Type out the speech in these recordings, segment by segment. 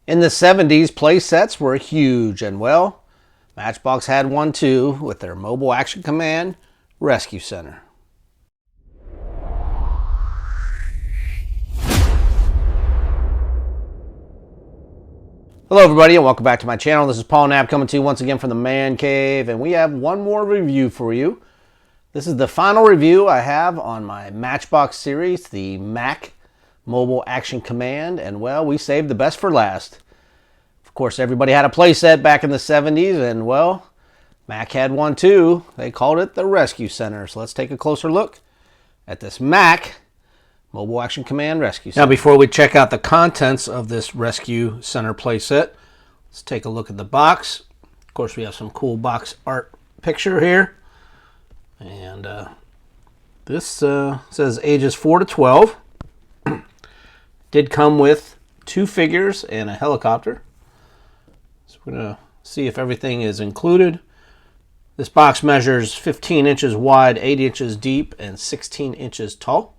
In the 70s, play sets were huge, and well, Matchbox had one too with their Mobile Action Command Rescue Center. Hello everybody and welcome back to my channel. This is Paul Knapp coming to you once again from the Man Cave, and we have one more review for you. This is the final review I have on my Matchbox series, the Mac Mobile Action Command, and well, we saved the best for last. Of course, everybody had a playset back in the 70s, and well, Mac had one too. They called it the Rescue Center. So let's take a closer look at this Mac Mobile Action Command Rescue Center. Now, before we check out the contents of this Rescue Center playset, let's take a look at the box. Of course, we have some cool box art picture here. And this says ages 4 to 12. Did come with 2 figures and a helicopter. So we're going to see if everything is included. This box measures 15 inches wide, 8 inches deep, and 16 inches tall.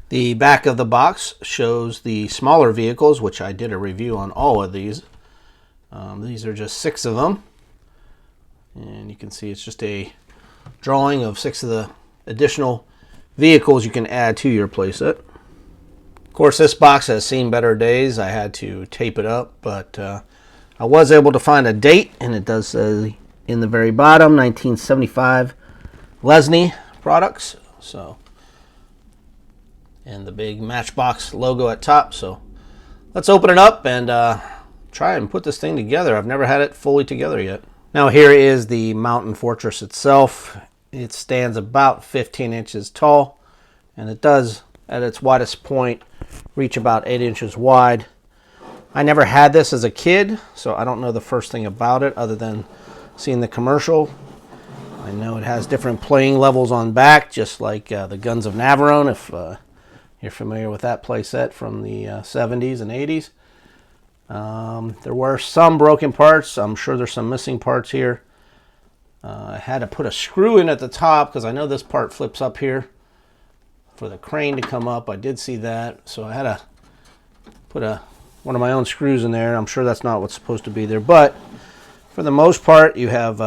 The back of the box shows the smaller vehicles, which I did a review on all of these. These are just 6 of them. And you can see it's just a drawing of 6 of the additional vehicles you can add to your playset. Of course, this box has seen better days. I had to tape it up, but I was able to find a date, and it does say in the very bottom, 1975 Lesney products. So, and the big Matchbox logo at top. So let's open it up and try and put this thing together. I've never had it fully together yet. Now here is the Mountain Fortress itself. It stands about 15 inches tall, and it does, at its widest point, reach about 8 inches wide. I never had this as a kid, so I don't know the first thing about it other than seeing the commercial. I know it has different playing levels on back, just like the Guns of Navarone, if you're familiar with that playset from the 70s and 80s. There were some broken parts. I'm sure there's some missing parts here. I had to put a screw in at the top because I know this part flips up here for the crane to come up. I did see that, so I had to put one of my own screws in there. I'm sure that's not what's supposed to be there, but for the most part, you have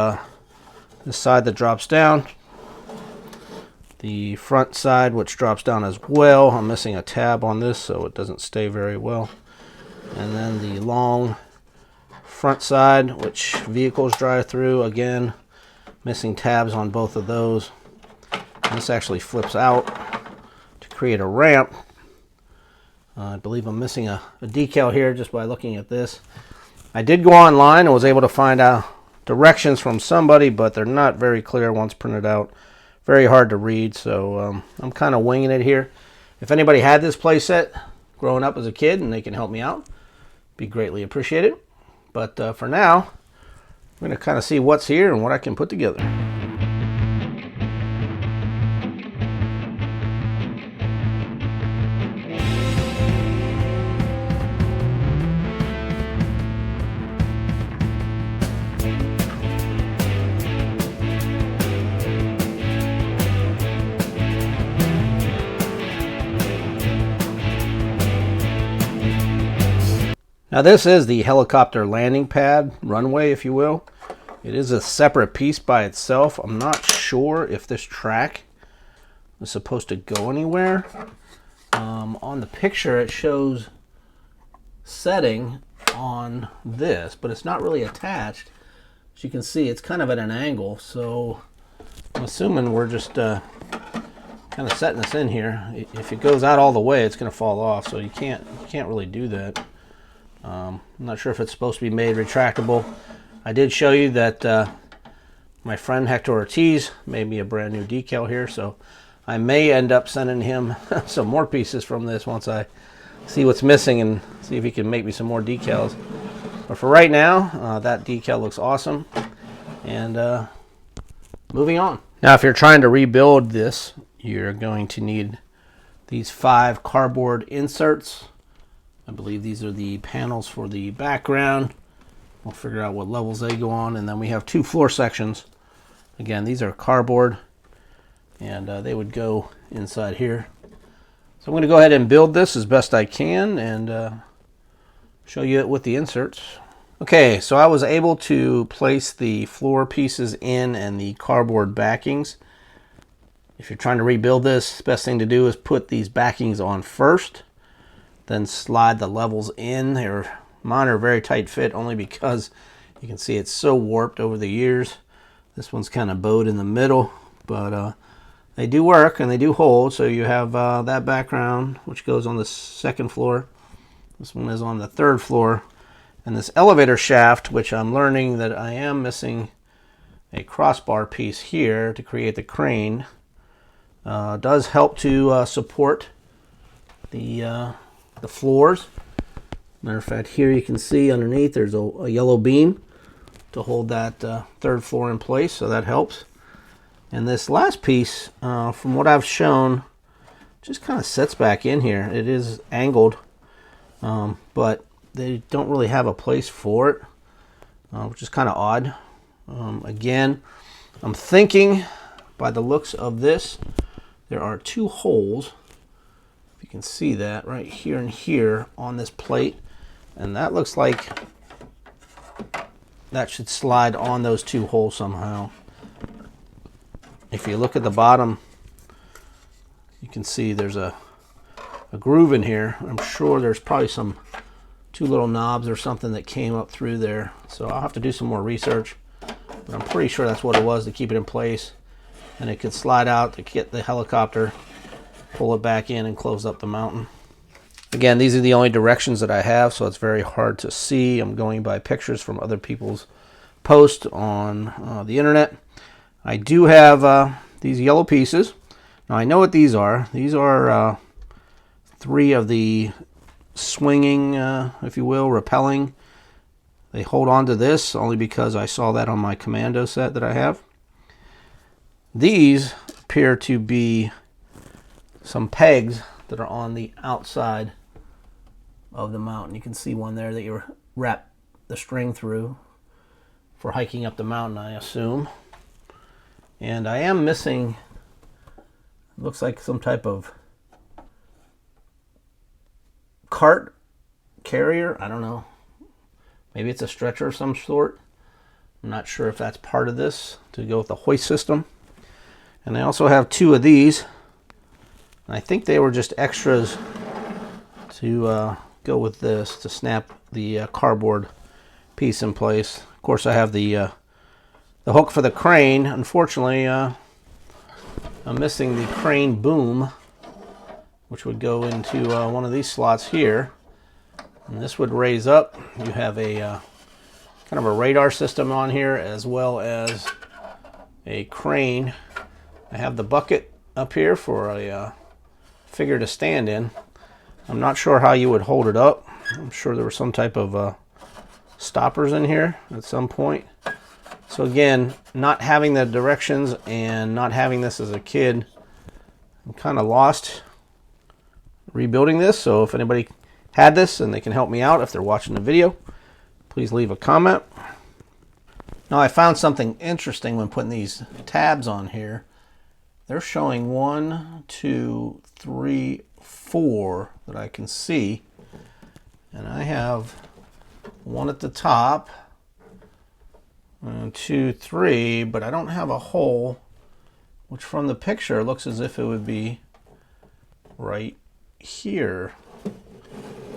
this side that drops down, the front side which drops down as well. I'm missing a tab on this, so it doesn't stay very well. And then the long front side, which vehicles drive through. Again, missing tabs on both of those. And this actually flips out to create a ramp. I believe I'm missing a decal here just by looking at this. I did go online and was able to find out directions from somebody, but they're not very clear once printed out. Very hard to read, so I'm kind of winging it here. If anybody had this playset growing up as a kid and they can help me out, be greatly appreciated. But for now, I'm going to kind of see what's here and what I can put together. Now this is the helicopter landing pad, runway if you will. It is a separate piece by itself. I'm not sure if this track is supposed to go anywhere. On the picture it shows setting on this, but it's not really attached. As you can see, it's kind of at an angle, so I'm assuming we're just kind of setting this in here. If it goes out all the way, it's going to fall off, so you can't really do that. I'm not sure if it's supposed to be made retractable. I did show you that my friend Hector Ortiz made me a brand new decal here, so I may end up sending him some more pieces from this once I see what's missing and see if he can make me some more decals. But for right now, that decal looks awesome. And moving on. Now, if you're trying to rebuild this, you're going to need these 5 cardboard inserts. I believe these are the panels for the background. We'll figure out what levels they go on. And then we have 2 floor sections. Again, these are cardboard, and they would go inside here. So I'm going to go ahead and build this as best I can and show you it with the inserts. Okay, so I was able to place the floor pieces in and the cardboard backings. If you're trying to rebuild this, the best thing to do is put these backings on first, then slide the levels in. Mine are very tight fit only because you can see it's so warped over the years. This one's kind of bowed in the middle, but they do work and they do hold. So you have that background, which goes on the second floor. This one is on the third floor. And this elevator shaft, which I'm learning that I am missing a crossbar piece here to create the crane, does help to support the floors. Matter of fact, here you can see underneath there's a yellow beam to hold that third floor in place, so that helps. And this last piece, from what I've shown, just kind of sits back in here. It is angled, but they don't really have a place for it, which is kind of odd. Again, I'm thinking by the looks of this, there are two holes. If you can see that right here and here on this plate. And that looks like that should slide on those two holes somehow. If you look at the bottom, you can see there's a groove in here. I'm sure there's probably two little knobs or something that came up through there. So I'll have to do some more research. But I'm pretty sure that's what it was to keep it in place. And it could slide out to get the helicopter, pull it back in, and close up the mountain. Again, these are the only directions that I have, so it's very hard to see. I'm going by pictures from other people's posts on the internet. I do have these yellow pieces. Now I know what these are. These are 3 of the swinging, if you will, rappelling. They hold on to this only because I saw that on my commando set that I have. These appear to be some pegs that are on the outside of the mountain. You can see one there that you wrap the string through for hiking up the mountain, I assume. And I am missing, looks like some type of cart carrier. I don't know. Maybe it's a stretcher of some sort. I'm not sure if that's part of this to go with the hoist system. And I also have 2 of these. I think they were just extras to go with this to snap the cardboard piece in place. Of course, I have the hook for the crane. Unfortunately, I'm missing the crane boom, which would go into one of these slots here. And this would raise up. You have a kind of a radar system on here as well as a crane. I have the bucket up here for a figure to stand in. I'm not sure how you would hold it up. I'm sure there was some type of stoppers in here at some point. So again, not having the directions and not having this as a kid, I'm kind of lost rebuilding this. So if anybody had this and they can help me out if they're watching the video, please leave a comment. Now I found something interesting when putting these tabs on here. They're showing 1, 2, 3, 4 that I can see. And I have 1 at the top, 1, 2, 3, but I don't have a hole, which from the picture looks as if it would be right here.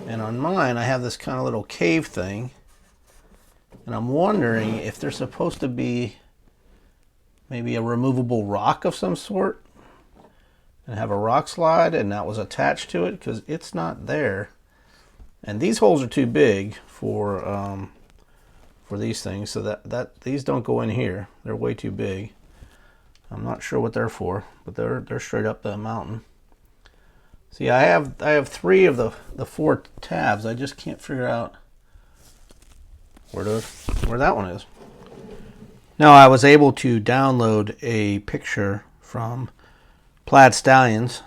And on mine, I have this kind of little cave thing. And I'm wondering if there's supposed to be maybe a removable rock of some sort and have a rock slide and that was attached to it, because it's not there. And these holes are too big for these things, so that these don't go in here. They're way too big. I'm not sure what they're for, but they're straight up the mountain. See, I have 3 of the 4 tabs. I just can't figure out where that one is. Now I was able to download a picture from Plaid Stallions,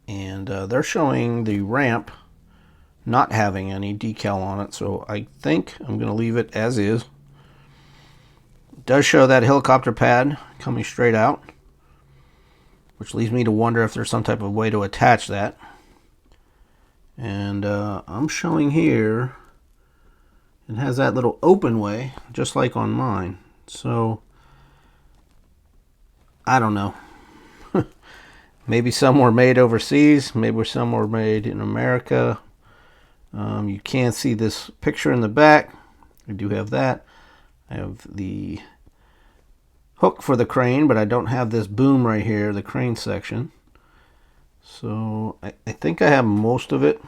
and they're showing the ramp not having any decal on it, so I think I'm going to leave it as is. It does show that helicopter pad coming straight out, which leads me to wonder if there's some type of way to attach that. And I'm showing here it has that little open way, just like on mine. So, I don't know. Maybe some were made overseas. Maybe some were made in America. You can see this picture in the back. I do have that. I have the hook for the crane, but I don't have this boom right here, the crane section. So I think I have most of it.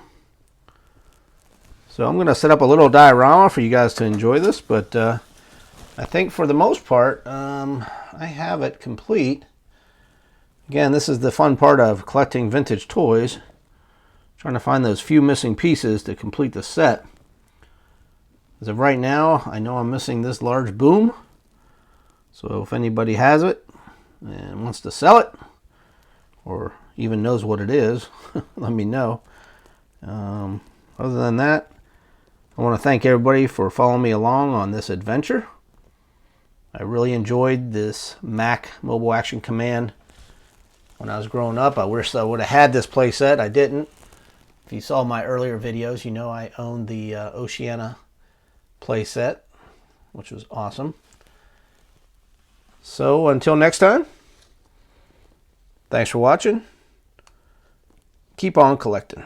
So I'm going to set up a little diorama for you guys to enjoy this, but I think for the most part, I have it complete. Again, this is the fun part of collecting vintage toys. Trying to find those few missing pieces to complete the set. As of right now, I know I'm missing this large boom. So if anybody has it and wants to sell it, or even knows what it is, let me know. Other than that, I want to thank everybody for following me along on this adventure. I really enjoyed this Mac Mobile Action Command when I was growing up. I wish I would have had this playset. I didn't. If you saw my earlier videos, you know I owned the Oceana playset, which was awesome. So until next time, thanks for watching. Keep on collecting.